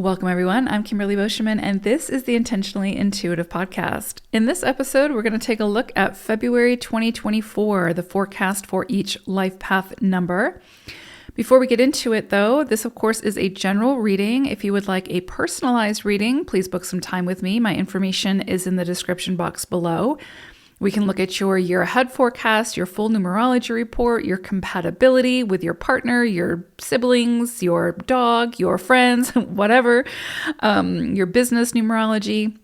Welcome, everyone. I'm Kimberly Boschman, and this is the Intentionally Intuitive Podcast. In this episode, we're going to take a look at February 2024, the forecast for each life path number. Before we get into it, though, this, of course, is a general reading. If you would like a personalized reading, please book some time with me. My information is in the description box below. We can look at your year ahead forecast, your full numerology report, your compatibility with your partner, your siblings, your dog, your friends, whatever, your business numerology,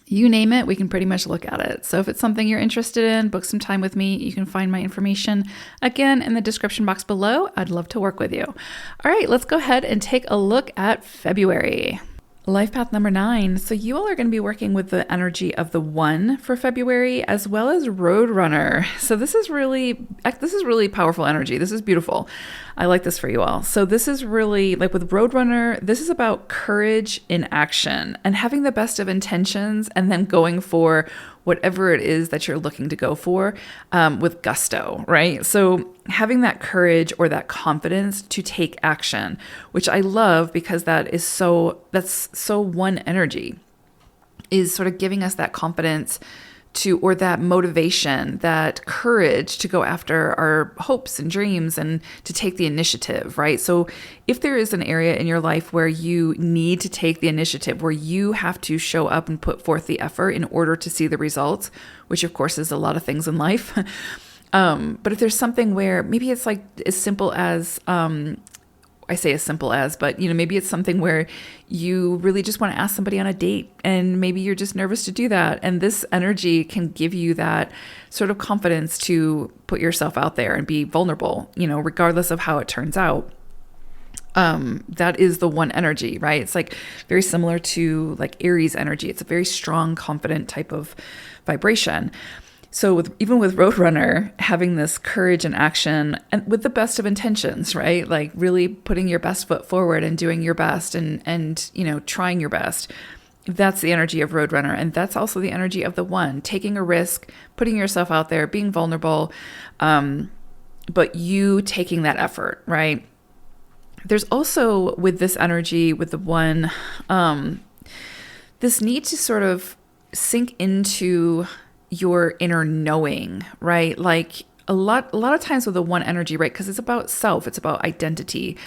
you name it, we can pretty much look at it. So if it's something you're interested in, book some time with me. You can find my information again in the description box below. I'd love to work with you. All right, let's go ahead and take a look at February. Life path number 9. So you all are going to be working with the energy of the 1 for February, as well as Roadrunner. So this is really powerful energy. This is beautiful. I like this for you all. So this is really like with Roadrunner, this is about courage in action and having the best of intentions and then going for whatever it is that you're looking to go for with gusto, right? So having that courage or that confidence to take action, which I love because that's so 1 energy, is sort of giving us that confidence to, or that motivation, that courage to go after our hopes and dreams and to take the initiative, right? So if there is an area in your life where you need to take the initiative, where you have to show up and put forth the effort in order to see the results, which of course is a lot of things in life. But if there's something where maybe it's like as simple as, I say as simple as, but maybe it's something where you really just want to ask somebody on a date and maybe you're just nervous to do that. And this energy can give you that sort of confidence to put yourself out there and be vulnerable, regardless of how it turns out. That is the 1 energy, right? It's like very similar to like Aries energy. It's a very strong, confident type of vibration. So even with Roadrunner, having this courage and action and with the best of intentions, right? Like really putting your best foot forward and doing your best and trying your best. That's the energy of Roadrunner. And that's also the energy of the 1, taking a risk, putting yourself out there, being vulnerable, but you taking that effort, right? There's also with this energy, with the 1, this need to sort of sink into your inner knowing, right? Like a lot of times with the 1 energy, right? Because it's about self, it's about identity.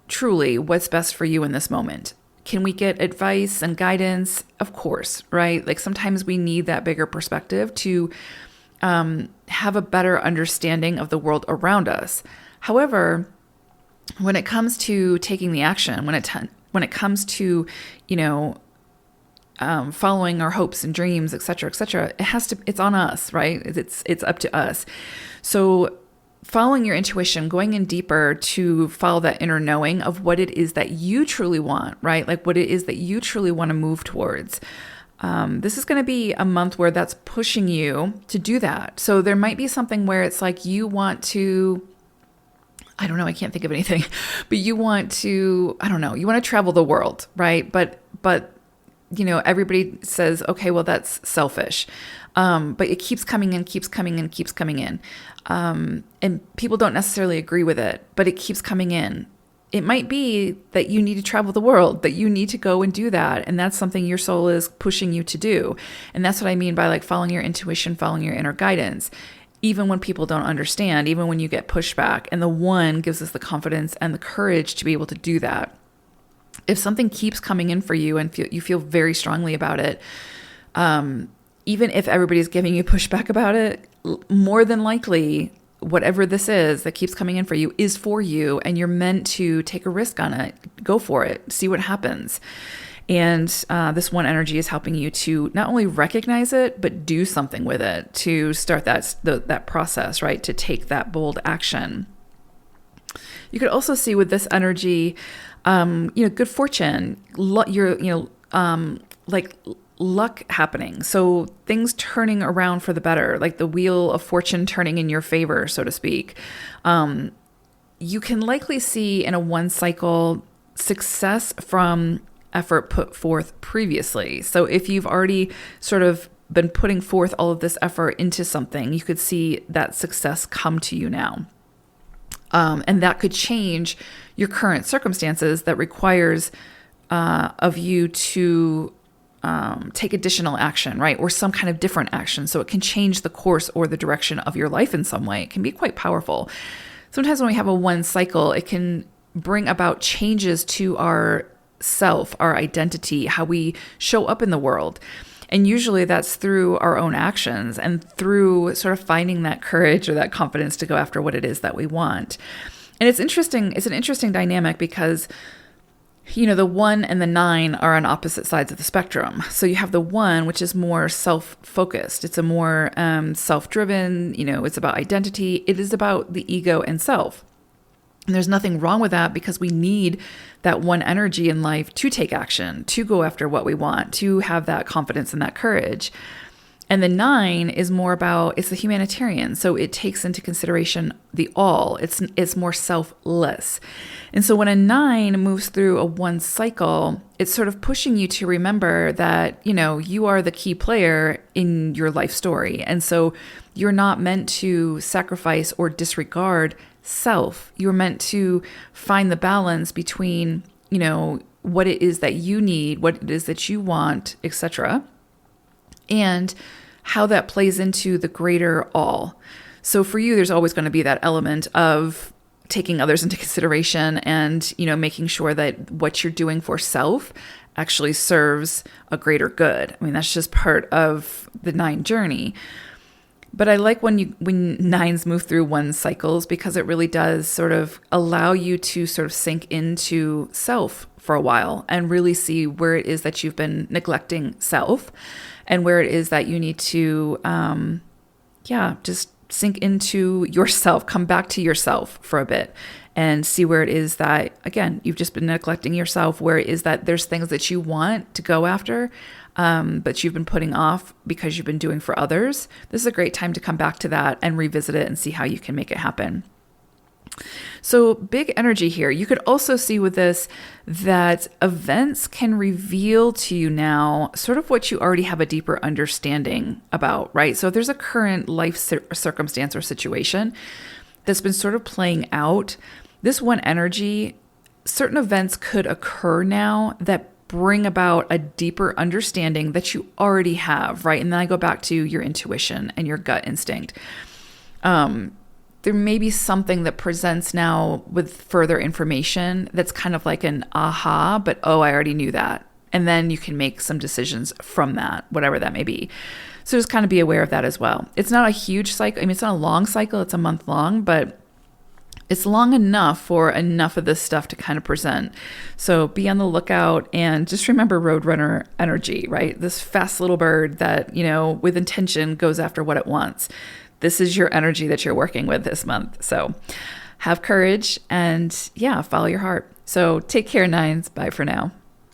Truly what's best for you in this moment. Can we get advice and guidance? Of course, right? Like sometimes we need that bigger perspective to have a better understanding of the world around us. However, when it comes to taking the action, when it comes to, following our hopes and dreams, et cetera, it's on us, right? It's up to us. So following your intuition, going in deeper to follow that inner knowing of what it is that you truly want, right? Like what it is that you truly want to move towards. This is going to be a month where that's pushing you to do that. So there might be something where it's like you want to, I don't know, I can't think of anything, but you want to, you want to travel the world, right? But everybody says, okay, well, that's selfish. But it keeps coming in. And people don't necessarily agree with it, but it keeps coming in. It might be that you need to travel the world, that you need to go and do that. And that's something your soul is pushing you to do. And that's what I mean by like following your intuition, following your inner guidance. Even when people don't understand, even when you get pushback, and the 1 gives us the confidence and the courage to be able to do that. If something keeps coming in for you and you feel very strongly about it, even if everybody's giving you pushback about it, more than likely, whatever this is that keeps coming in for you is for you, and you're meant to take a risk on it. Go for it. See what happens. And this 1 energy is helping you to not only recognize it, but do something with it to start that process, right? To take that bold action. You could also see with this energy, good fortune, like luck happening. So things turning around for the better, like the wheel of fortune turning in your favor, so to speak. You can likely see in a 1 cycle success from effort put forth previously. So if you've already sort of been putting forth all of this effort into something, you could see that success come to you now. And that could change your current circumstances that requires of you to take additional action, right? Or some kind of different action. So it can change the course or the direction of your life in some way. It can be quite powerful. Sometimes when we have a 1 cycle, it can bring about changes to our self, our identity, how we show up in the world. And usually that's through our own actions and through sort of finding that courage or that confidence to go after what it is that we want. And it's interesting. It's an interesting dynamic because, the 1 and the 9 are on opposite sides of the spectrum. So you have the 1, which is more self-focused. It's a more self-driven, it's about identity. It is about the ego and self. And there's nothing wrong with that because we need that 1 energy in life to take action, to go after what we want, to have that confidence and that courage. And the 9 is more about, it's the humanitarian. So it takes into consideration the all. It's more selfless. And so when a 9 moves through a 1 cycle, it's sort of pushing you to remember that, you are the key player in your life story. And so you're not meant to sacrifice or disregard self. You're meant to find the balance between, what it is that you need, what it is that you want, etc., and how that plays into the greater all. So for you, there's always going to be that element of taking others into consideration and, making sure that what you're doing for self actually serves a greater good. I mean, that's just part of the 9 journey. But I like when 9s move through 1 cycles because it really does sort of allow you to sort of sink into self for a while and really see where it is that you've been neglecting self and where it is that you need to, just sink into yourself, come back to yourself for a bit and see where it is that, again, you've just been neglecting yourself, where it is that there's things that you want to go after, but you've been putting off because you've been doing for others. This is a great time to come back to that and revisit it and see how you can make it happen. So big energy here. You could also see with this that events can reveal to you now sort of what you already have a deeper understanding about, right? So if there's a current life circumstance or situation that's been sort of playing out, this 1 energy, certain events could occur now that bring about a deeper understanding that you already have, right? And then I go back to your intuition and your gut instinct. There may be something that presents now with further information that's kind of like an aha, but I already knew that. And then you can make some decisions from that, whatever that may be. So just kind of be aware of that as well. It's not a huge cycle. I mean, it's not a long cycle. It's a month long, but it's long enough for enough of this stuff to kind of present. So be on the lookout and just remember Roadrunner energy, right? This fast little bird that, with intention goes after what it wants. This is your energy that you're working with this month. So have courage and follow your heart. So take care, 9s. Bye for now.